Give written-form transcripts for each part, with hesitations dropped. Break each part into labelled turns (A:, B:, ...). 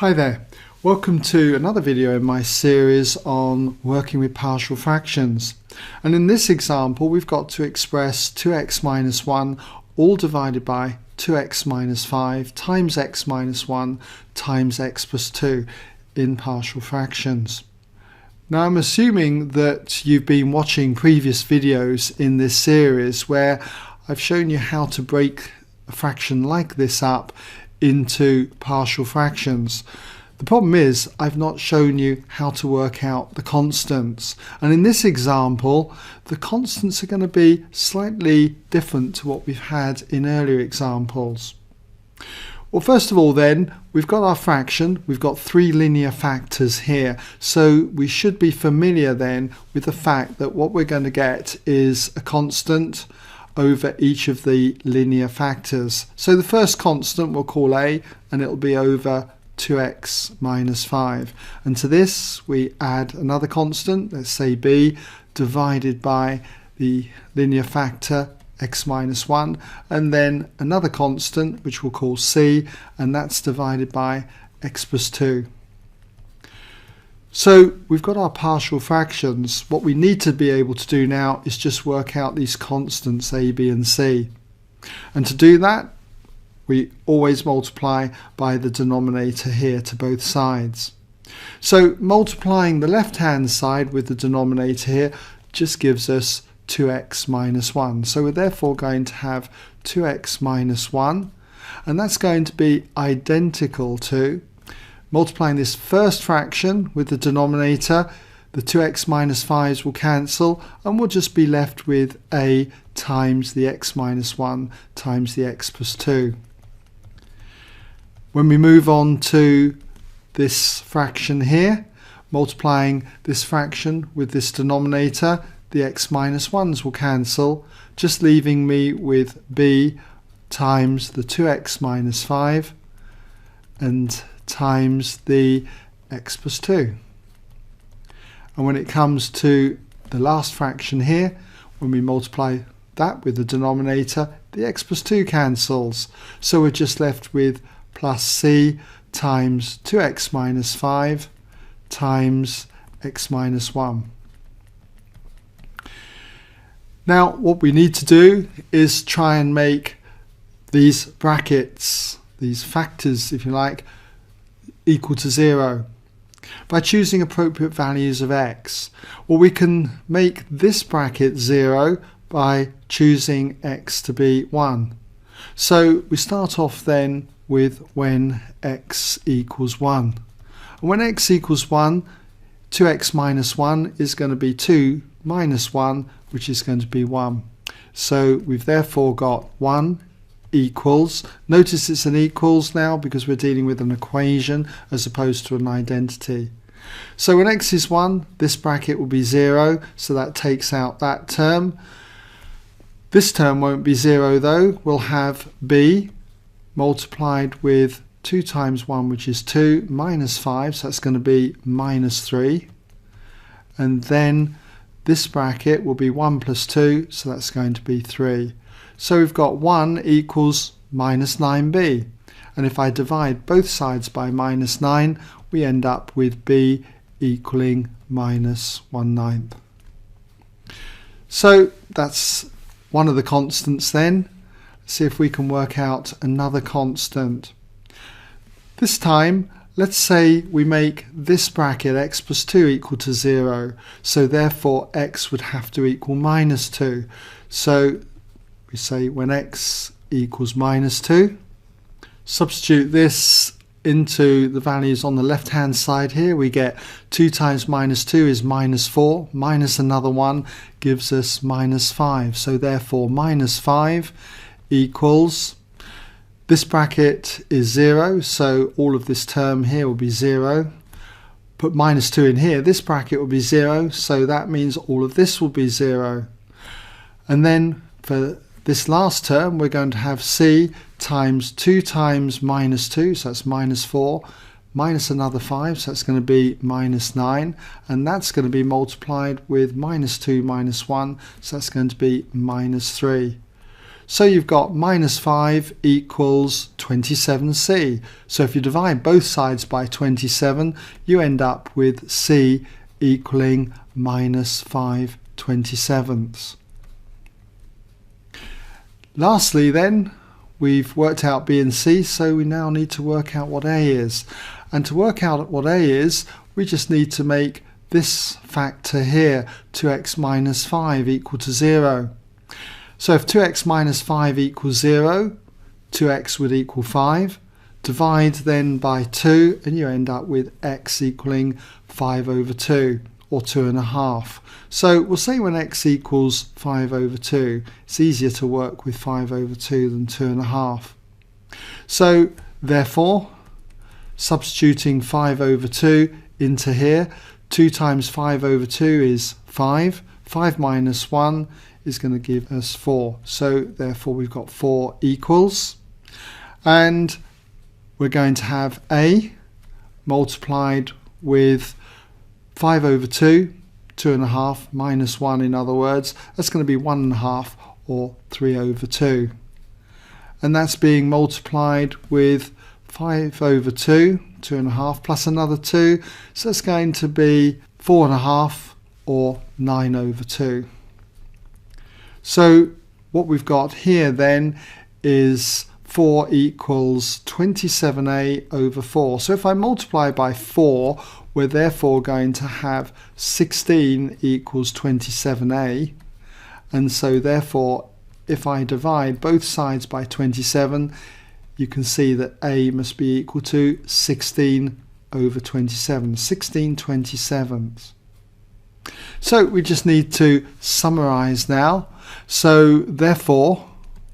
A: Hi there, welcome to another video in my series on working with partial fractions. And in this example we've got to express 2x minus 1 all divided by 2x minus 5 times x minus 1 times x plus 2 in partial fractions. Now I'm assuming that you've been watching previous videos in this series where I've shown you how to break a fraction like this up into partial fractions. The problem is I've not shown you how to work out the constants, and in this example the constants are going to be slightly different to what we've had in earlier examples. Well, first of all then, we've got our fraction, we've got three linear factors here, so we should be familiar then with the fact that what we're going to get is a constant over each of the linear factors. So the first constant we'll call a, and it'll be over 2x minus 5. And to this we add another constant, let's say b, divided by the linear factor x minus 1, and then another constant which we'll call c, and that's divided by x plus 2. So we've got our partial fractions. What we need to be able to do now is just work out these constants a, b and c. And to do that we always multiply by the denominator here to both sides. So multiplying the left hand side with the denominator here just gives us 2x minus 1. So we're therefore going to have 2x minus 1, and that's going to be identical to multiplying this first fraction with the denominator. The 2x minus 5's will cancel and we'll just be left with a times the x minus 1 times the x plus 2. When we move on to this fraction here, multiplying this fraction with this denominator, the x minus 1's will cancel, just leaving me with b times the 2x minus 5 and times the x plus 2. And when it comes to the last fraction here, when we multiply that with the denominator, the x plus 2 cancels, so we're just left with plus c times 2x minus 5 times x minus 1. Now what we need to do is try and make these brackets, these factors if you like, equal to 0 by choosing appropriate values of x. Well, we can make this bracket 0 by choosing x to be 1. So we start off then with when x equals 1. And when x equals 1, 2x minus 1 is going to be 2 minus 1, which is going to be 1. So we've therefore got 1 equals, notice it's an equals now because we're dealing with an equation as opposed to an identity. So when x is 1, this bracket will be 0, so that takes out that term. This term won't be 0 though. We'll have b multiplied with 2 times 1, which is 2, minus 5, so that's going to be minus 3. And then this bracket will be 1 plus 2, so that's going to be 3. So we've got 1 equals minus 9b. And if I divide both sides by minus 9, we end up with b equaling minus 1/9. So that's one of the constants then. Let's see if we can work out another constant. This time, let's say we make this bracket x plus 2 equal to 0. So therefore x would have to equal minus 2. So we say when x equals minus 2, substitute this into the values on the left hand side here. We get 2 times minus 2 is minus 4, minus another 1 gives us minus 5. So therefore minus 5 equals, this bracket is 0, so all of this term here will be 0. Put minus 2 in here, this bracket will be 0, so that means all of this will be 0. And then for this last term we're going to have c times 2 times minus 2, so that's minus 4, minus another 5, so that's going to be minus 9, and that's going to be multiplied with minus 2 minus 1, so that's going to be minus 3. So you've got minus 5 equals 27c. So if you divide both sides by 27, you end up with c equaling minus 5/27. Lastly then, we've worked out b and c, so we now need to work out what a is. And to work out what a is, we just need to make this factor here, 2x minus 5, equal to 0. So if 2x minus 5 equals 0, 2x would equal 5. Divide then by 2 and you end up with x equaling 5/2, or 2.5. So we'll say when x equals 5/2, it's easier to work with 5/2 than 2.5. So therefore, substituting 5/2 into here, 2 times 5/2 is 5. 5 minus 1 is going to give us 4. So therefore we've got 4 equals. And we're going to have a multiplied with 5/2, 2.5 minus 1 in other words. That's going to be 1.5 or 3/2. And that's being multiplied with 5/2, 2.5 plus another 2. So it's going to be 4.5 or 9/2. So what we've got here then is 4 equals 27a/4. So if I multiply by 4, we're therefore going to have 16 equals 27a. And so therefore, if I divide both sides by 27, you can see that a must be equal to 16/27, 16/27. So we just need to summarize now. So therefore,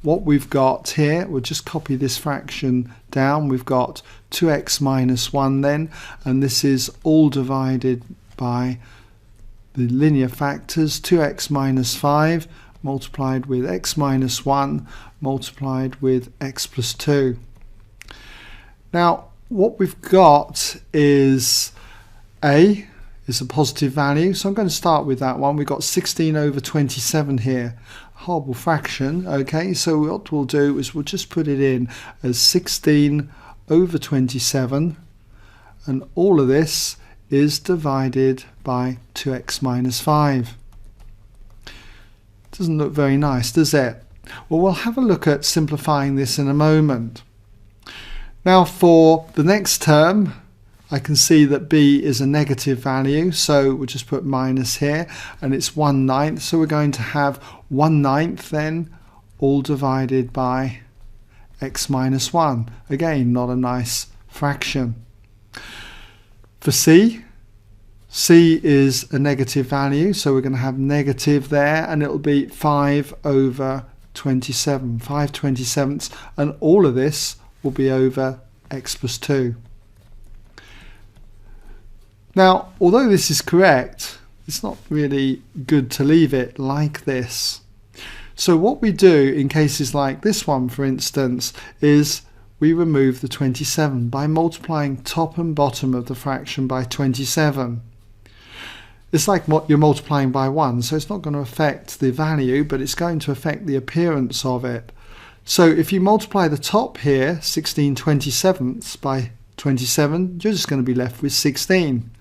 A: what we've got here, we'll just copy this fraction down. We've got 2x minus 1 then, and this is all divided by the linear factors, 2x minus 5 multiplied with x minus 1 multiplied with x plus 2. Now what we've got is a is a positive value, so I'm going to start with that one. We've got 16/27 here, a horrible fraction. Okay, so what we'll do is we'll just put it in as 16/27, and all of this is divided by 2x minus 5. Doesn't look very nice, does it? Well, we'll have a look at simplifying this in a moment. Now for the next term, I can see that b is a negative value, so we'll just put minus here, and it's 1/9, so we're going to have 1/9 then, all divided by x minus 1. Again, not a nice fraction. For c is a negative value, so we're going to have negative there, and it'll be 5/27, 5/27, and all of this will be over x plus 2. Now, although this is correct, it's not really good to leave it like this. So what we do in cases like this one, for instance, is we remove the 27 by multiplying top and bottom of the fraction by 27. It's like what you're multiplying by 1, so it's not going to affect the value, but it's going to affect the appearance of it. So if you multiply the top here, 16/27 by 27, you're just going to be left with 16.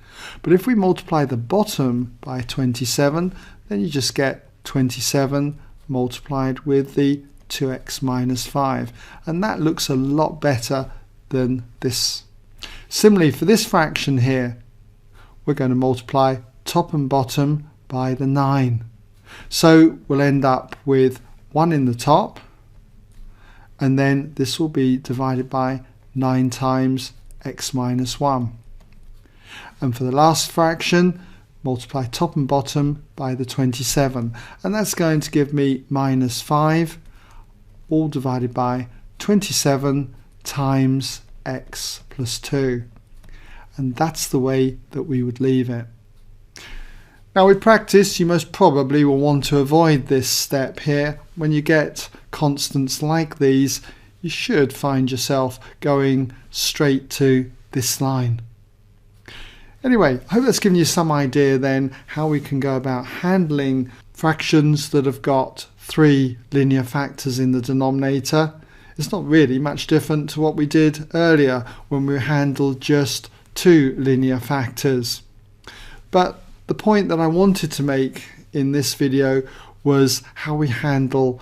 A: But if we multiply the bottom by 27, then you just get 27 multiplied with the 2x minus 5. And that looks a lot better than this. Similarly, for this fraction here, we're going to multiply top and bottom by the 9. So we'll end up with 1 in the top, and then this will be divided by 9 times x minus 1. And for the last fraction, multiply top and bottom by the 27, and that's going to give me minus 5, all divided by 27 times x plus 2. And that's the way that we would leave it. Now with practice, you most probably will want to avoid this step here. When you get constants like these, you should find yourself going straight to this line. Anyway, I hope that's given you some idea then how we can go about handling fractions that have got 3 linear factors in the denominator. It's not really much different to what we did earlier when we handled just 2 linear factors. But the point that I wanted to make in this video was how we handle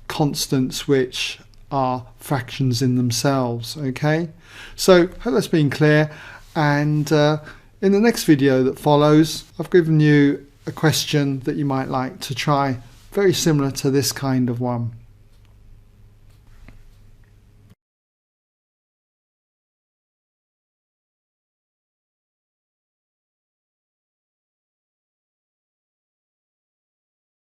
A: constants which are fractions in themselves. Okay, so hope that's been clear, and in the next video that follows, I've given you a question that you might like to try, very similar to this kind of one.